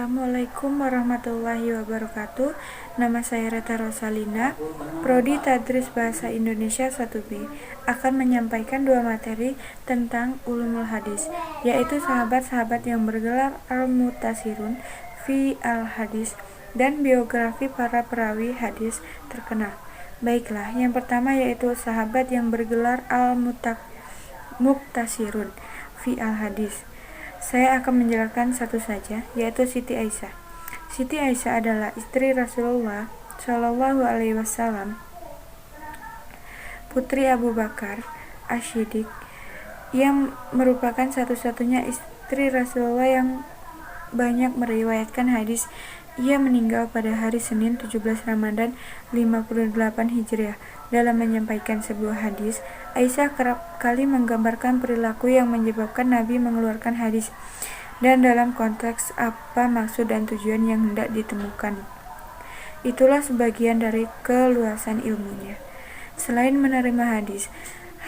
Assalamualaikum warahmatullahi wabarakatuh. Nama saya Reta Rosalina, Prodi Tadris Bahasa Indonesia 1B, akan menyampaikan dua materi tentang ulumul hadis, yaitu sahabat-sahabat yang bergelar al-mutasirun fi al-hadis dan biografi para perawi hadis terkenal. Baiklah, yang pertama yaitu sahabat yang bergelar al-muktasirun fi al-hadis. Saya akan menjelaskan satu saja, yaitu Siti Aisyah. Siti Aisyah adalah istri Rasulullah Shallallahu Alaihi Wasallam, putri Abu Bakar Asy-Siddiq, yang merupakan satu-satunya istri Rasulullah yang banyak meriwayatkan hadis. Ia meninggal pada hari Senin 17 Ramadan 58 Hijriah. Dalam menyampaikan sebuah hadis, Aisyah kerap kali menggambarkan perilaku yang menyebabkan Nabi mengeluarkan hadis, dan dalam konteks apa maksud dan tujuan yang hendak ditemukan. Itulah sebagian dari keluasan ilmunya. Selain menerima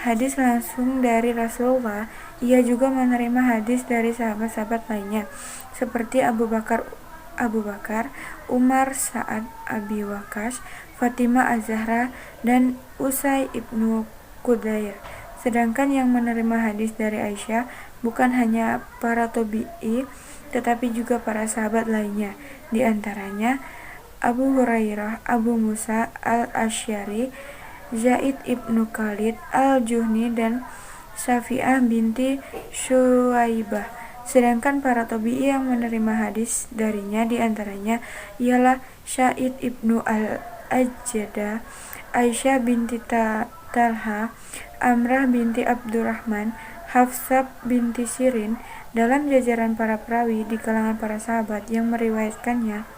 hadis langsung dari Rasulullah, ia juga menerima hadis dari sahabat-sahabat lainnya, seperti Abu Bakar, Umar, Sa'ad, Abi Waqqas, Fatimah Az-Zahra, dan Usai ibnu Qudair. Sedangkan yang menerima hadis dari Aisyah bukan hanya para tabi'i, tetapi juga para sahabat lainnya, di antaranya Abu Hurairah, Abu Musa al-Asy'ari, Zaid ibnu Khalid al-Juhni, dan Syafi'ah binti Syuaibah. Sedangkan para tabi'i yang menerima hadis darinya di antaranya ialah Sa'id ibnu al-Ajda, Aisyah binti Talha, Amrah binti Abdurrahman, Hafsah binti Sirin. Dalam jajaran para perawi di kalangan para sahabat yang meriwayatkannya,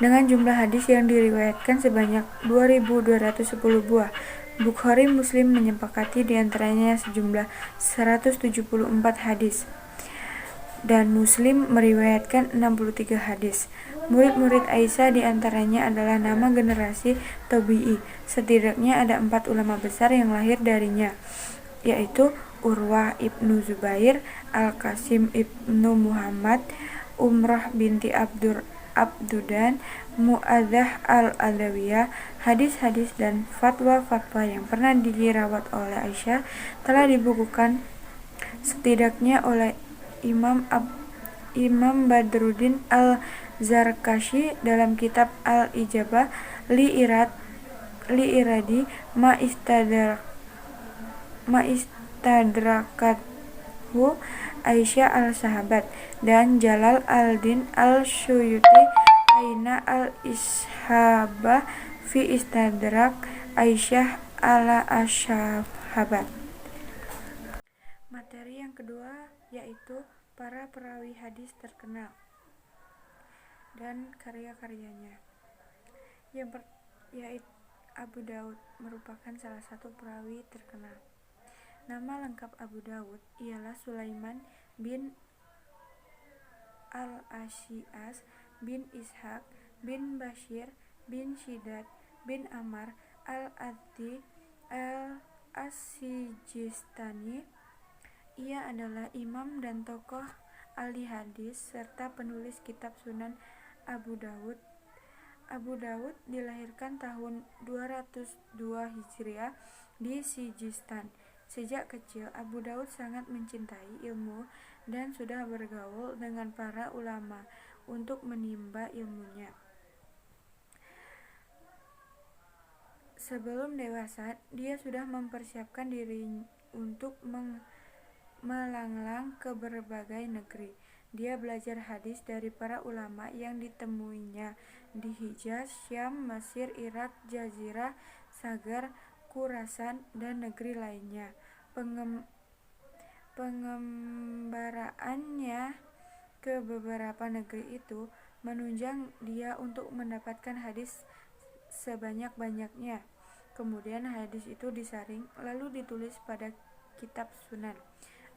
dengan jumlah hadis yang diriwayatkan sebanyak 2.210 buah. Bukhari Muslim menyepakati di antaranya sejumlah 174 hadis, dan Muslim meriwayatkan 63 hadis. Murid-murid Aisyah di antaranya adalah nama generasi tabi'i. Setidaknya ada 4 ulama besar yang lahir darinya, yaitu Urwah ibnu Zubair, Al-Qasim ibnu Muhammad, Umrah binti Abdudan, Mu'adzah al-Adawiyah. Hadis-hadis dan fatwa-fatwa yang pernah dirawat oleh Aisyah telah dibukukan setidaknya oleh Imam Badruddin al-Zarkashi dalam kitab Al-Ijabah li iradi ma istadrakathu Aisyah al-Sahabat, dan Jalal al-Din al-Suyuti Aina al-Ishabah fi Istadrak Aisyah ala ashabat. Materi yang kedua yaitu para perawi hadis terkenal dan karya-karyanya. Yaitu Abu Daud merupakan salah satu perawi terkenal. Nama lengkap Abu Daud ialah Sulaiman bin al-Asy'as bin Ishaq bin Bashir bin Shidad bin Amar al-Azdi al-Sijistani. Ia adalah imam dan tokoh ahli hadis serta penulis kitab Sunan Abu Daud. Abu Daud dilahirkan tahun 202 Hijriah di Sijistan. Sejak kecil, Abu Daud sangat mencintai ilmu dan sudah bergaul dengan para ulama untuk menimba ilmunya. Sebelum dewasa, dia sudah mempersiapkan diri untuk melanglang ke berbagai negeri. Dia belajar hadis dari para ulama yang ditemuinya di Hijaz, Syam, Mesir, Irak, Jazirah Sagar, Khurasan, dan negeri lainnya. Pengembaraannya ke beberapa negeri itu menunjang dia untuk mendapatkan hadis sebanyak-banyaknya. Kemudian hadis itu disaring lalu ditulis pada kitab Sunan.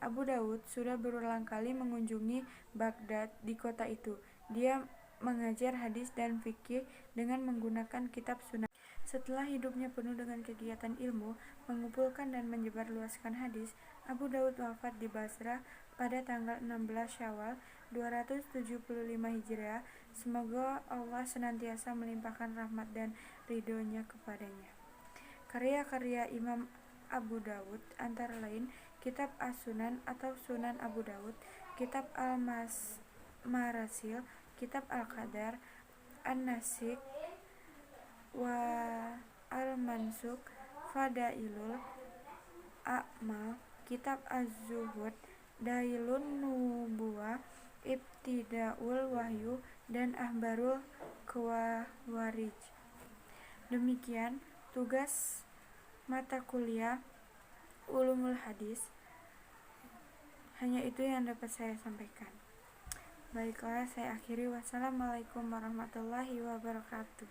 Abu Daud sudah berulang kali mengunjungi Baghdad. Di kota itu, dia mengajar hadis dan fikih dengan menggunakan kitab Sunan. Setelah hidupnya penuh dengan kegiatan ilmu, mengumpulkan dan menyebarluaskan hadis, Abu Daud wafat di Basrah pada tanggal 16 Syawal 1275 Hijriah. Semoga Allah senantiasa melimpahkan rahmat dan ridhonya kepadanya. Karya-karya Imam Abu Dawud antara lain Kitab As-Sunan atau Sunan Abu Dawud, Kitab Al-Marasil, Kitab Al-Qadar, An-Nasik wa Al-Mansuk, Fadailul A'mal, Kitab Az-Zuhud, Dailun Nubuwah, Ibtidaul Wahyu, dan Ahbarul Khawarij. Demikian tugas mata kuliah Ulumul Hadis. Hanya itu yang dapat saya sampaikan. Baiklah, saya akhiri. Wassalamualaikum warahmatullahi wabarakatuh.